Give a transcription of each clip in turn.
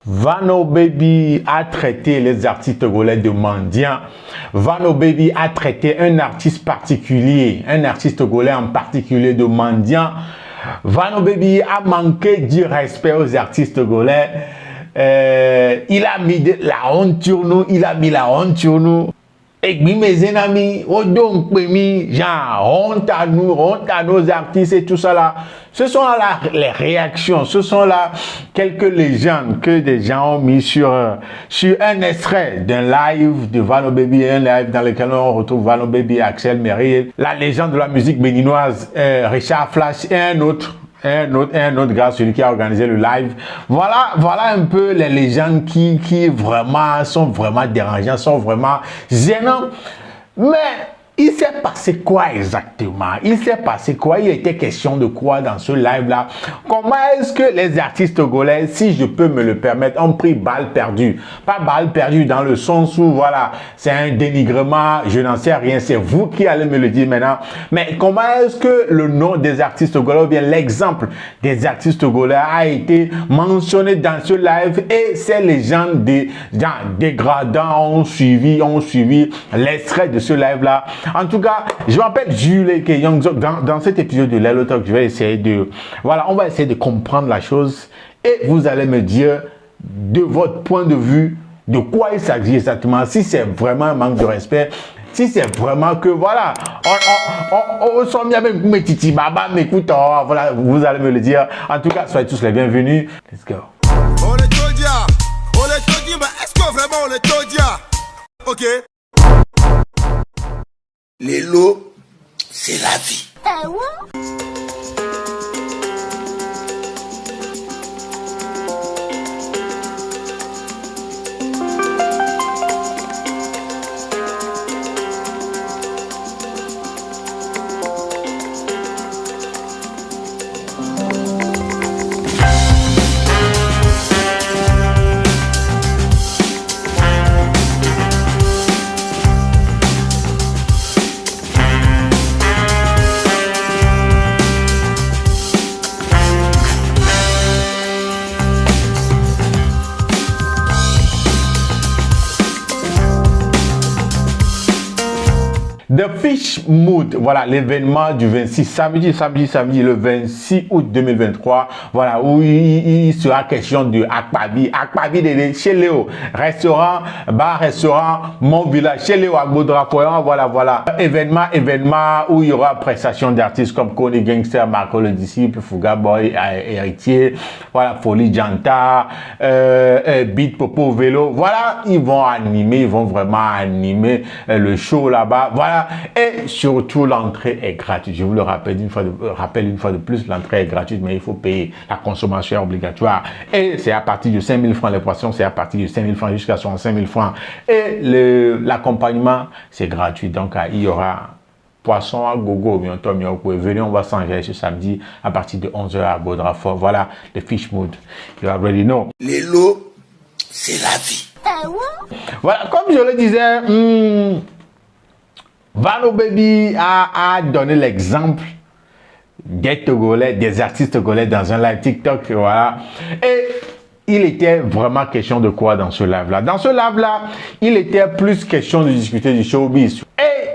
Vano Baby a traité les artistes togolais de mendiants. Vano Baby a traité un artiste particulier, un artiste togolais en particulier de mendiant. Vano Baby a manqué du respect aux artistes togolais. Il a mis la honte sur nous, Et mes amis, donc, genre, honte à nous, honte à nos artistes et tout ça là. Ce sont là les réactions, ce sont là quelques légendes que des gens ont mis sur un extrait d'un live de Vano Baby, un live dans lequel on retrouve Vano Baby, Axel Merrill, la légende de la musique béninoise, Richard Flash et un autre gars, celui qui a organisé le live. Voilà un peu les légendes qui vraiment sont vraiment dérangeants, sont vraiment gênants. Mais il s'est passé quoi exactement? Il s'est passé quoi? Il était question de quoi dans ce live-là? Comment est-ce que les artistes togolais, si je peux me le permettre, ont pris balle perdue? Pas balle perdue dans le sens où, voilà, c'est un dénigrement, je n'en sais rien, c'est vous qui allez me le dire maintenant. Mais comment est-ce que le nom des artistes togolais, ou bien l'exemple des artistes togolais a été mentionné dans ce live et ces légendes dégradants ont suivi l'extrait de ce live-là? En tout cas, je m'appelle Jules Keyongzo. Dans cet épisode de Lelo Talk, je vais essayer de... Voilà, on va essayer de comprendre la chose et vous allez me dire, de votre point de vue, de quoi il s'agit exactement. Si c'est vraiment un manque de respect, si c'est vraiment que, voilà, on sent bien même mes titi baba, mais écoute, voilà, vous allez me le dire. En tout cas, soyez tous les bienvenus. Let's go. On est Todia, mais est-ce que vraiment on est Todia? Ok. Lelo, c'est la vie. The Fish Mood, voilà l'événement du 26 samedi, le 26 août 2023, voilà, où il sera question de Akpabi chez Léo, bar-restaurant, mon village, chez Léo à Gaudrafoyan, voilà, événement où il y aura prestation d'artistes comme Kony Gangster, Marco le Disciple, Fuga Boy, Héritier, voilà, Folie Janta, Beat Popo Vélo, voilà, ils vont vraiment animer le show là-bas, voilà. Et surtout, l'entrée est gratuite. Je vous le rappelle une fois de plus, l'entrée est gratuite, mais il faut payer. La consommation est obligatoire. Et c'est à partir de 5 000 francs. Les poissons, c'est à partir de 5 000 francs jusqu'à 65 000 francs. Et l'accompagnement, c'est gratuit. Donc, il y aura poisson à gogo, venez, on va s'engager ce samedi à partir de 11 h à Gaudrafort. Voilà, le Fish Mood. You already know. Lelo, c'est la vie. Voilà, comme je le disais, Vano Baby a donné l'exemple des Togolais, des artistes togolais dans un live TikTok, voilà. Et il était vraiment question de quoi dans ce live-là? Dans ce live-là, il était plus question de discuter du showbiz. Et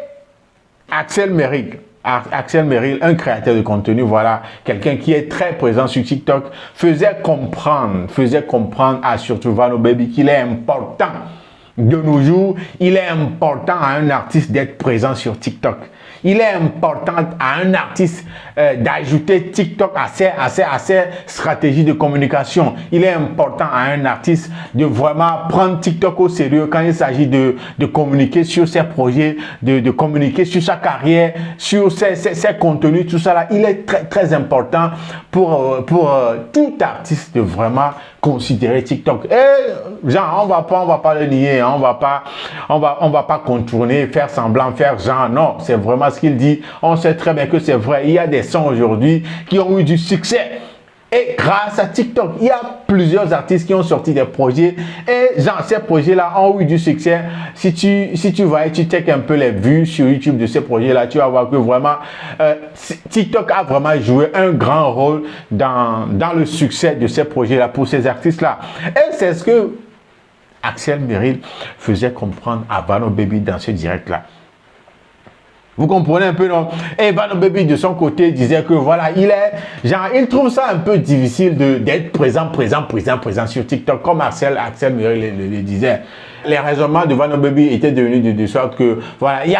Axel Merrill, un créateur de contenu, voilà, quelqu'un qui est très présent sur TikTok, faisait comprendre à surtout Vano Baby qu'il est important. De nos jours, il est important à un artiste d'être présent sur TikTok. Il est important à un artiste d'ajouter TikTok à ses stratégies de communication. Il est important à un artiste de vraiment prendre TikTok au sérieux quand il s'agit de communiquer sur ses projets, de communiquer sur sa carrière, sur ses contenus, tout ça là. Il est très important pour tout artiste de vraiment considérer TikTok. Et genre, on va pas le nier, hein, on va pas contourner, faire semblant, faire genre, non, c'est vraiment ce qu'il dit. On sait très bien que c'est vrai. Il y a des sons aujourd'hui qui ont eu du succès. Et grâce à TikTok, il y a plusieurs artistes qui ont sorti des projets et genre, ces projets-là ont eu du succès. Si tu vois et tu checkes un peu les vues sur YouTube de ces projets-là, tu vas voir que vraiment TikTok a vraiment joué un grand rôle dans le succès de ces projets-là pour ces artistes-là. Et c'est ce que Axel Merrill faisait comprendre à Vanno Baby dans ce direct-là. Vous comprenez un peu, non? Et Vanno Baby, de son côté, disait que voilà, il trouve ça un peu difficile d'être présent sur TikTok, comme Axel Merrill le disait. Les raisonnements de Vanno Baby étaient devenus de sorte que, voilà, il n'y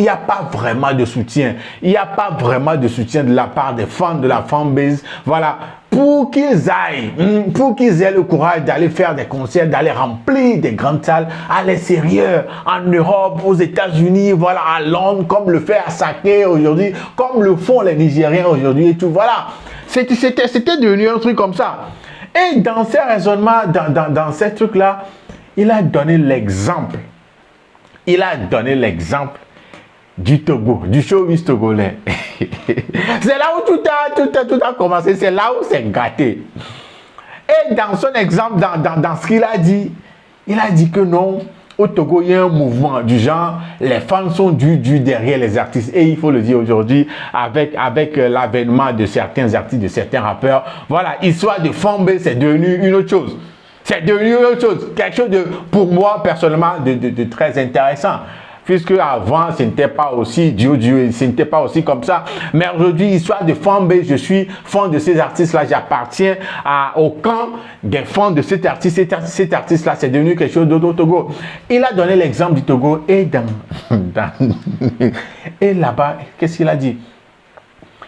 a pas vraiment de soutien. Il n'y a pas vraiment de soutien de la part des fans, de la fanbase. Voilà. Pour qu'ils aient le courage d'aller faire des concerts, d'aller remplir des grandes salles à l'extérieur, en Europe, aux États-Unis, voilà, à Londres, comme le fait Asake aujourd'hui, comme le font les Nigériens aujourd'hui et tout, voilà. C'était devenu un truc comme ça. Et dans ces raisonnements, dans ces trucs-là, il a donné l'exemple. Il a donné l'exemple du Togo, du showbiz togolais. C'est là où tout a commencé, c'est là où c'est gâté. Et dans son exemple, dans ce qu'il a dit que non, au Togo, il y a un mouvement du genre, les fans sont dus derrière les artistes. Et il faut le dire aujourd'hui, avec l'avènement de certains artistes, de certains rappeurs, voilà, histoire de fanbase, c'est devenu une autre chose. C'est devenu une autre chose. Quelque chose de, pour moi, personnellement, de très intéressant. Puisque avant, ce n'était pas aussi ce n'était pas aussi comme ça. Mais aujourd'hui, histoire de fanbase, je suis fan de ces artistes-là, j'appartiens au camp des fans de cet artiste. Cet artiste-là, c'est devenu quelque chose d'autre au Togo. Il a donné l'exemple du Togo et et là-bas, qu'est-ce qu'il a dit?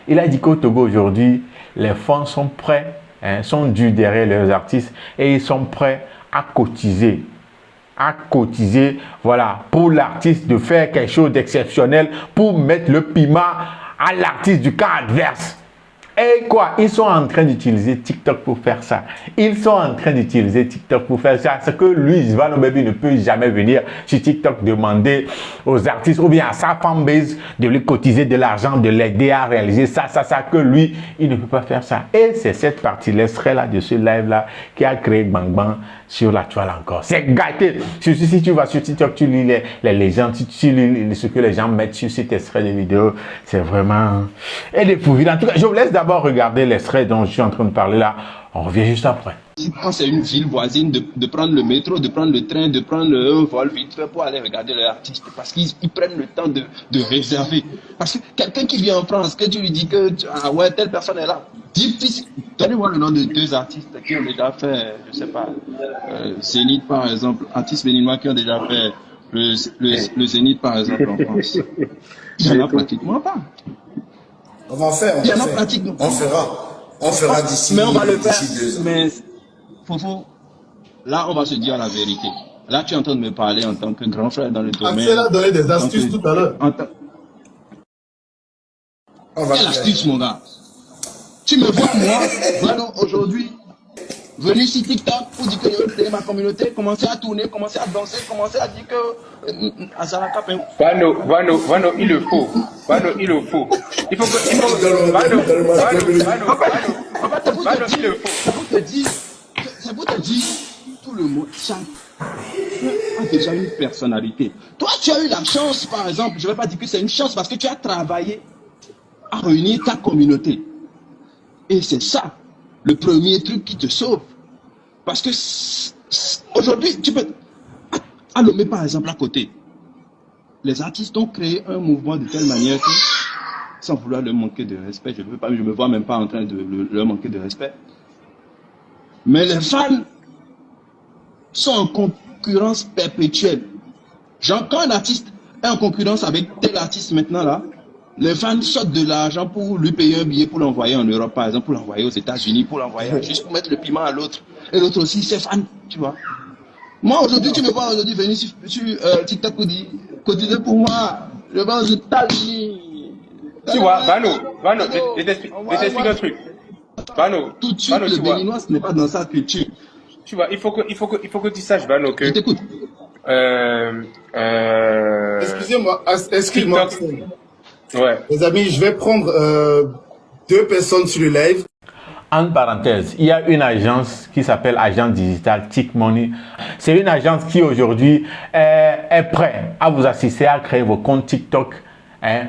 Il a dit qu'au Togo aujourd'hui, les fans sont prêts, sont dus derrière leurs artistes et ils sont prêts à cotiser. Voilà, pour l'artiste de faire quelque chose d'exceptionnel, pour mettre le piment à l'artiste du camp adverse. Et quoi? Ils sont en train d'utiliser TikTok pour faire ça. Ils sont en train d'utiliser TikTok pour faire ça. Ce que lui, Vanno Baby, ne peut jamais venir sur TikTok demander aux artistes ou bien à sa fanbase de lui cotiser de l'argent, de l'aider à réaliser ça, que lui, il ne peut pas faire ça. Et c'est cette partie, l'extrait-là de ce live-là qui a créé Bang Bang sur la toile encore. C'est gâté. Si tu vas sur TikTok, tu lis les légendes, tu lis ce que les gens mettent sur cet extrait de vidéo, c'est vraiment... Et des fouilles. En tout cas, je vous laisse d'abord regarder l'extrait dont je suis en train de parler là. On revient juste après. Quand c'est une ville voisine, de prendre le métro, de prendre le train, de prendre le vol vite fait pour aller regarder l'artiste. Parce qu'ils prennent le temps de réserver. Parce que quelqu'un qui vient en France, que tu lui dis que ouais, telle personne est là, difficile. Donnez-moi le nom de 2 artistes qui ont déjà fait, je sais pas, Zénith par exemple, artistes béninois qui ont déjà fait le Zénith par exemple en France. Il n'y en a pratiquement pas. On va en faire, on fera d'ici 2 ans. Mais on va le faire. Mais Fofo, là on va se dire la vérité. Là tu es en train de me parler en tant que grand frère dans le domaine. Axel a donné des astuces tout à l'heure. Quelle astuce mon gars? Tu me vois moi, Vanno, aujourd'hui, venu sur TikTok pour dire que je veux créer ma communauté, commencer à tourner, commencer à danser, commencer à dire que Vanno, il le faut. Vanno, il le faut. Il faut que. Vanno, il le faut. C'est pour te dire, tout le monde, chaque a déjà une personnalité. Toi, tu as eu la chance, par exemple, je ne vais pas dire que c'est une chance parce que tu as travaillé à réunir ta communauté. Et c'est ça, le premier truc qui te sauve. Parce que aujourd'hui, tu peux... À Lomé, par exemple, à côté, les artistes ont créé un mouvement de telle manière que, sans vouloir leur manquer de respect, je ne me vois même pas en train de leur manquer de respect, mais les fans sont en concurrence perpétuelle. Genre, quand un artiste est en concurrence avec tel artiste maintenant là, les fans sortent de l'argent pour lui payer un billet pour l'envoyer en Europe, par exemple, pour l'envoyer aux États-Unis, pour l'envoyer juste pour mettre le piment à l'autre. Et l'autre aussi, c'est fan, tu vois. Moi, aujourd'hui, tu me vois aujourd'hui venir sur TikTok cotiser pour moi. Je vais aux États-Unis. Tu vois, Vanno, je t'explique un truc. Vanno, tout de suite, le béninois, ce n'est pas dans sa culture. Tu vois, il faut que tu saches, Vanno, que... Je t'écoute. Excuse-moi. Ouais. Les amis, je vais prendre 2 personnes sur le live. En parenthèse, il y a une agence qui s'appelle Agence Digitale Tick Money. C'est une agence qui aujourd'hui est prête à vous assister à créer vos comptes TikTok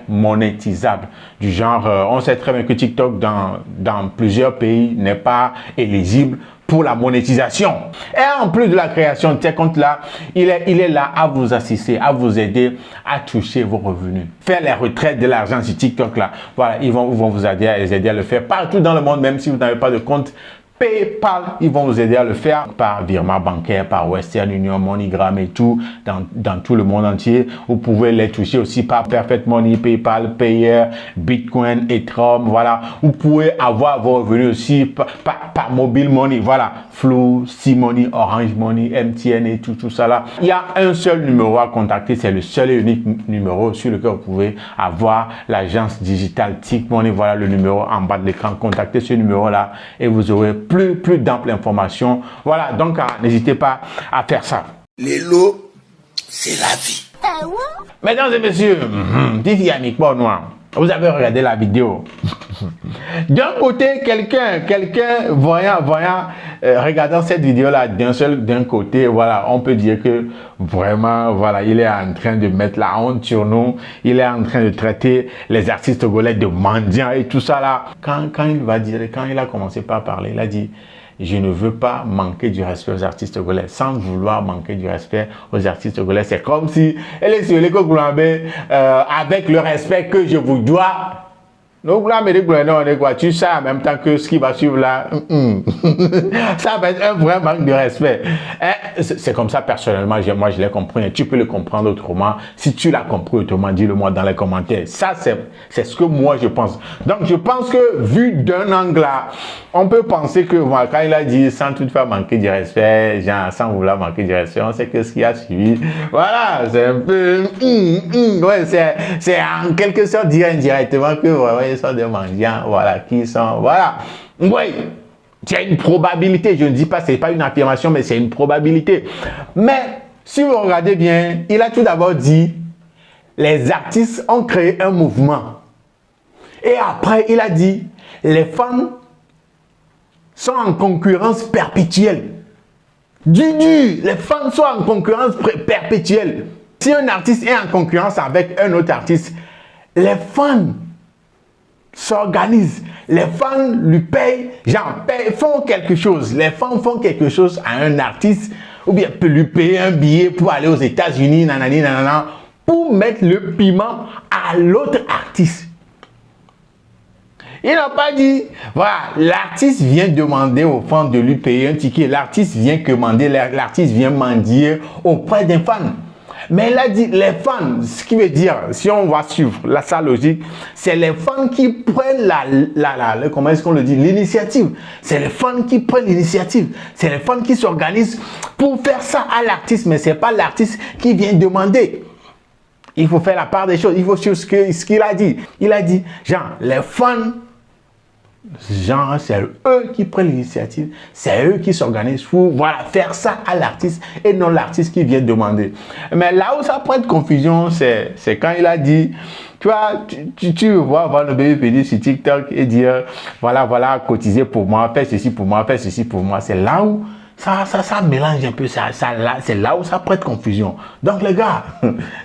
monétisables. Du genre, on sait très bien que TikTok dans plusieurs pays n'est pas éligible pour la monétisation. Et en plus de la création de ces comptes-là, il est là à vous assister, à vous aider à toucher vos revenus. Faire les retraites de l'argent sur TikTok là. Voilà, ils vont vous aider à le faire partout dans le monde, même si vous n'avez pas de compte PayPal, ils vont vous aider à le faire par virement bancaire, par Western Union, MoneyGram et tout, dans tout le monde entier. Vous pouvez les toucher aussi par Perfect Money, PayPal, Payer, Bitcoin, Ethereum, voilà. Vous pouvez avoir vos revenus aussi par Mobile Money, voilà. Flow, C-Money, Orange Money, MTN et tout ça là. Il y a un seul numéro à contacter, c'est le seul et unique numéro sur lequel vous pouvez avoir l'agence digitale Tick Money. Voilà le numéro en bas de l'écran. Contactez ce numéro là et vous aurez plus d'amples informations. Voilà, donc n'hésitez pas à faire ça. Les lots, c'est la vie. Mesdames et messieurs, vous avez regardé la vidéo. D'un côté, quelqu'un voyant, regardant cette vidéo-là d'un côté, voilà, on peut dire que vraiment, voilà, il est en train de mettre la honte sur nous. Il est en train de traiter les artistes togolais de mendiants et tout ça là. Quand il a commencé par parler, il a dit: je ne veux pas manquer du respect aux artistes togolais. Sans vouloir manquer du respect aux artistes togolais, c'est comme si elle est sur les avec le respect que je vous dois. Donc là, tu sais en même temps que ce qui va suivre là, ça va être un vrai manque de respect. C'est comme ça personnellement, moi je l'ai compris. Tu peux le comprendre autrement. Si tu l'as compris autrement, dis-le moi dans les commentaires. Ça, c'est ce que moi je pense. Donc je pense que vu d'un angle là, on peut penser que voilà, quand il a dit sans toutefois manquer du respect, genre sans vouloir manquer du respect, on sait que ce qui a suivi, voilà, c'est un peu, ouais, c'est en quelque sorte dire indirectement que voilà, ils sont des mendiants, voilà, qui sont, voilà, oui. C'est une probabilité, je ne dis pas, c'est pas une affirmation, mais c'est une probabilité. Mais si vous regardez bien, il a tout d'abord dit, les artistes ont créé un mouvement. Et après, il a dit, les fans sont en concurrence perpétuelle. Les fans sont en concurrence perpétuelle. Si un artiste est en concurrence avec un autre artiste, les fans s'organisent, les fans lui payent, font quelque chose. Les fans font quelque chose à un artiste, ou bien peut lui payer un billet pour aller aux États-Unis, pour mettre le piment à l'autre artiste. Il n'a pas dit, voilà, l'artiste vient demander aux fans de lui payer un ticket, l'artiste vient commander, l'artiste vient mendier auprès des fans. Mais il a dit les fans, ce qui veut dire, si on va suivre sa logique, c'est les fans qui prennent comment est-ce qu'on le dit, l'initiative. C'est les fans qui prennent l'initiative. C'est les fans qui s'organisent pour faire ça à l'artiste, mais c'est pas l'artiste qui vient demander. Il faut faire la part des choses, il faut suivre ce qu'il a dit. Il a dit, genre, les fans, genre, c'est eux qui prennent l'initiative, c'est eux qui s'organisent pour voilà, faire ça à l'artiste et non l'artiste qui vient demander. Mais là où ça prête confusion, c'est quand il a dit, tu vois, tu vois voir le bébé venir sur TikTok et dire, voilà, cotiser pour moi, fais ceci pour moi, fais ceci pour moi. C'est là où ça mélange un peu, c'est là où ça prête confusion. Donc les gars,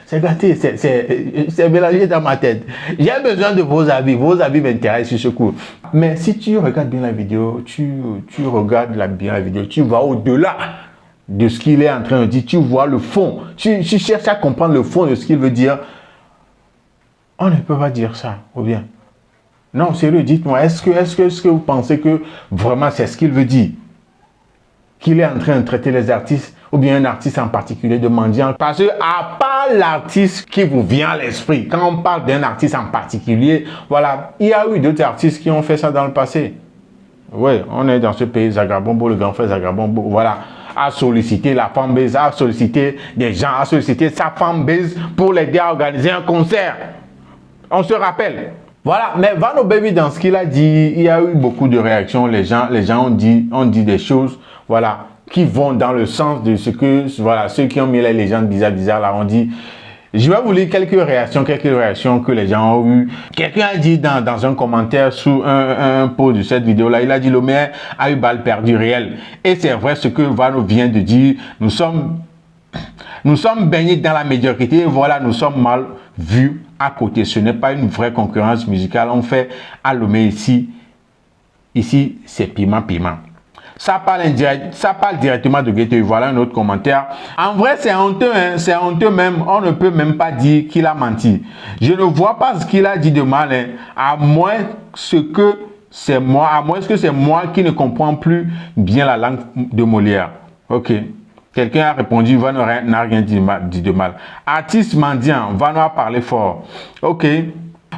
c'est gâté, c'est mélangé dans ma tête. J'ai besoin de vos avis m'intéressent sur ce coup. Mais si tu regardes bien la vidéo, tu regardes bien la vidéo, tu vas au-delà de ce qu'il est en train de dire, tu vois le fond, tu cherches à comprendre le fond de ce qu'il veut dire. On ne peut pas dire ça, ou bien? Non, sérieux, dites-moi, est-ce que vous pensez que vraiment c'est ce qu'il veut dire? Qu'il est en train de traiter les artistes, ou bien un artiste en particulier de mendiant. Parce que à part l'artiste qui vous vient à l'esprit, quand on parle d'un artiste en particulier, voilà, il y a eu d'autres artistes qui ont fait ça dans le passé. Oui, on est dans ce pays, Zagabombo, le grand frère Zagabombo, voilà, a sollicité la fanbase, a sollicité des gens, a sollicité sa fanbase pour l'aider à organiser un concert. On se rappelle. Voilà, mais Vano Baby, dans ce qu'il a dit, il y a eu beaucoup de réactions. Les gens ont dit des choses, voilà, qui vont dans le sens de ce que, voilà, ceux qui ont mis les légendes bizarres là, ont dit, Je vais vous lire quelques réactions que les gens ont eues. Quelqu'un a dit dans un commentaire sous un post de cette vidéo-là, il a dit Lomé a eu balle perdue réelle. Et c'est vrai ce que Vano vient de dire. Nous sommes baignés dans la médiocrité et voilà, nous sommes mal vus à côté. Ce n'est pas une vraie concurrence musicale. On fait à Lomé ici. Ici, c'est piment. Ça parle directement de Ghetto. Voilà un autre commentaire. En vrai, c'est honteux, hein? C'est honteux même. On ne peut même pas dire qu'il a menti. Je ne vois pas ce qu'il a dit de mal, hein? À moins que c'est moi qui ne comprends plus bien la langue de Molière. Ok. Quelqu'un a répondu, Vano n'a rien dit de mal. Artiste mendiant, Vano a parlé fort. Ok.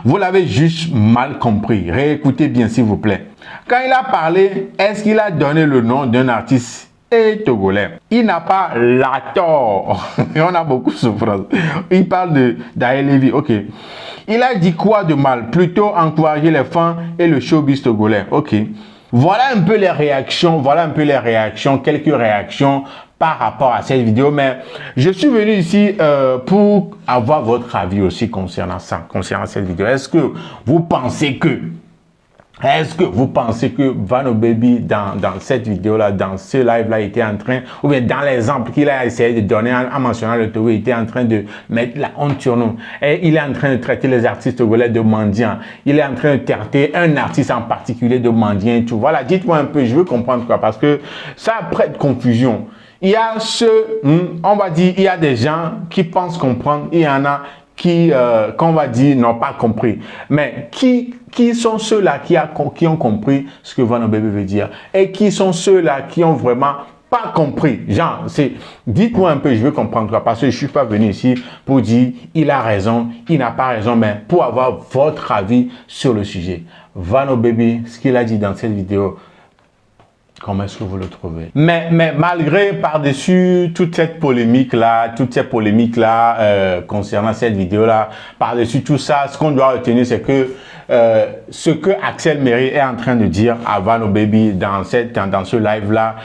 Vous l'avez juste mal compris. Réécoutez bien, s'il vous plaît. Quand il a parlé, est-ce qu'il a donné le nom d'un artiste togolais? Il n'a pas la tort. On a beaucoup de souffrance. Il parle d'Aël Lévy. Ok. Il a dit quoi de mal? Plutôt encourager les fans et le showbiz togolais. Ok. Voilà un peu les réactions. Quelques réactions par rapport à cette vidéo, mais je suis venu ici pour avoir votre avis aussi concernant cette vidéo. Est-ce que vous pensez que Vano Baby dans cette vidéo-là, dans ce live-là, était en train, ou bien dans l'exemple qu'il a essayé de donner en mentionnant le Togo, il était en train de mettre la honte sur nous. Et il est en train de traiter les artistes togolais de mendiants. Il est en train de traiter un artiste en particulier de mendiant et tout. Voilà, dites-moi un peu, je veux comprendre quoi, parce que ça prête confusion. Il y a on va dire, il y a des gens qui pensent comprendre, il y en a qui, qu'on va dire, n'ont pas compris. Mais qui sont ceux-là qui ont compris ce que Vano Baby veut dire? Et qui sont ceux-là qui ont vraiment pas compris? Genre, dites-moi un peu, je veux comprendre quoi, parce que je suis pas venu ici pour dire, il a raison, il n'a pas raison, mais pour avoir votre avis sur le sujet. Vano Baby, ce qu'il a dit dans cette vidéo, comment est-ce que vous le trouvez? Mais malgré par-dessus toute cette polémique-là, concernant cette vidéo-là, par-dessus tout ça, ce qu'on doit retenir, c'est que ce que Axel Méry est en train de dire à Vano Baby dans ce live-là,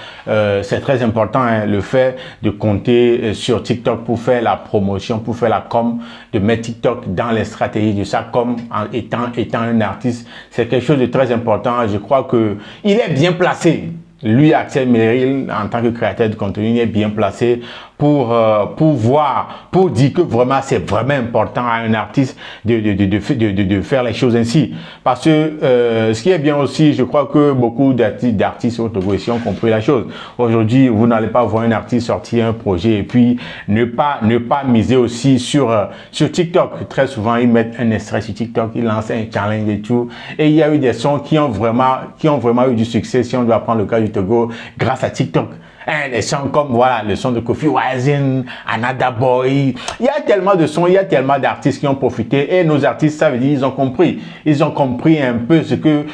c'est très important, hein, le fait de compter sur TikTok pour faire la promotion, pour faire la com, de mettre TikTok dans les stratégies de sa com en étant un artiste, c'est quelque chose de très important. Je crois que il est bien placé. Lui, Axel Méry, en tant que créateur de contenu, il est bien placé pour dire que vraiment c'est vraiment important à un artiste de faire les choses ainsi. Parce que ce qui est bien aussi, je crois que beaucoup d'artistes au Togo ici ont compris la chose. Aujourd'hui, vous n'allez pas voir un artiste sortir un projet et puis ne pas miser aussi sur TikTok. Très souvent, ils mettent un extrait sur TikTok, ils lancent un challenge et tout. Et il y a eu des sons qui ont vraiment eu du succès, si on doit prendre le cas du Togo, grâce à TikTok. Des sons comme voilà le son de Kofi Wazin, Another Boy. Il y a tellement de sons, il y a tellement d'artistes qui ont profité et nos artistes, ça veut dire ils ont compris un peu ce que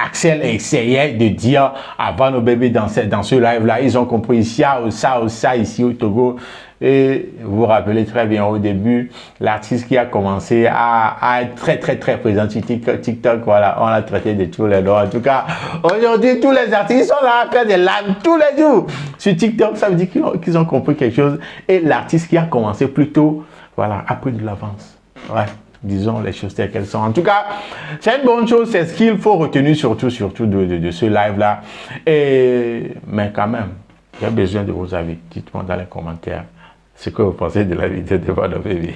Axel essayait de dire à Vano Baby dans ce live là. Ils ont compris ici, ça ici au Togo. Et vous vous rappelez très bien au début, l'artiste qui a commencé à être très présent sur TikTok, voilà, on l'a traité de tous les noms. En tout cas, aujourd'hui, tous les artistes sont là à faire des lives tous les jours sur TikTok. Ça veut dire qu'ils ont compris quelque chose. Et l'artiste qui a commencé plus tôt, voilà, a pris de l'avance. Ouais. Disons les choses telles qu'elles sont. En tout cas, c'est une bonne chose, c'est ce qu'il faut retenir surtout de ce live-là. Mais quand même, j'ai besoin de vos avis. Dites-moi dans les commentaires ce que vous pensez de la vidéo de Vano Baby.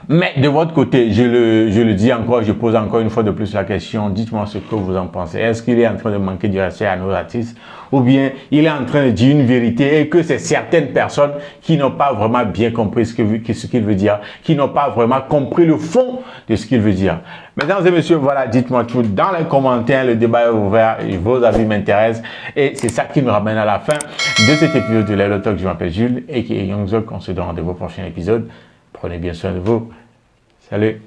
Mais de votre côté, je le dis encore, je pose encore une fois de plus la question, dites-moi ce que vous en pensez. Est-ce qu'il est en train de manquer du respect à nos artistes ou bien il est en train de dire une vérité et que c'est certaines personnes qui n'ont pas vraiment bien compris ce qu'il veut dire, qui n'ont pas vraiment compris le fond de ce qu'il veut dire. Mesdames et messieurs, voilà, dites-moi tout dans les commentaires, le débat est ouvert, vos avis m'intéressent et c'est ça qui nous ramène à la fin de cet épisode de Lelo Talk. Je m'appelle Jules et qui est Young Zok. On se donne rendez-vous au prochain épisode. Prenez bien soin de vous. Salut.